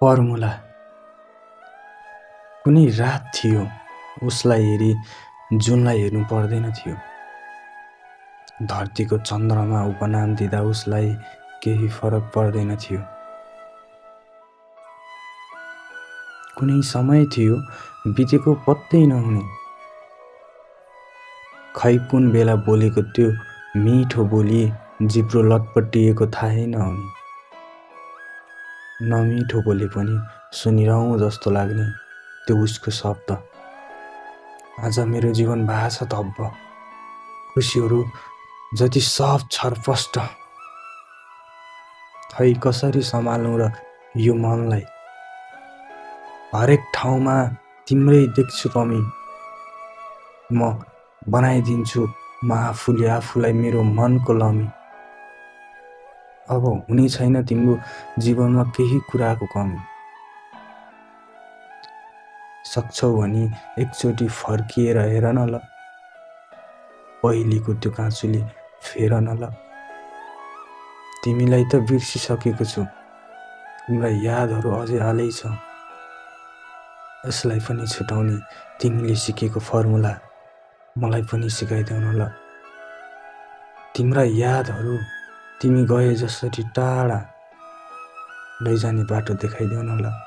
Formula. कुनै रात थियो, उसलाई हेरी जुनलाई हेर्नु पर्दैन थियो। धरतीको चन्द्रमा उपनाम दिँदा उसलाई केही फरक पर्दैन थियो। कुनै समय थियो, बितेको पत्तै नहुने, खै कुन बेला बोलेको त्यो मिठो बोली जिब्रो लटपटिएको थाहै नहुने। नमिठो बोले पनि सुनिरहँ जस्तो लाग्ने त्यो उसको शब्द। आज मेरो जीवन भएको छ तब्ब, खुसीहरू जति सब छरपष्ट। खै कसरी सम्हाल्नु र यो मनलाई, हरेक ठाउँमा तिम्रै देख्छु कमी। म बनाइदिन्छु म आफूले आफूलाई मेरो मनको लमी। अब हुने छैन तिम्रो जीवनमा केही कुराको कमी। सक्छौ भनी एकचोटि फर्किएर हेर न ल, पहिलेको त्यो काँचुली फेर न ल। तिमीलाई त बिर्सिसकेको छु, तिम्रा यादहरू अझै हालै छ। यसलाई पनि छुटाउने तिमीले सिकेको फर्मुला मलाई पनि सिकाइदेऊ न ल। तिम्रा यादहरू तिमी गए जसरी टाढा लैजाने बाटो देखाइदेऊ न ल।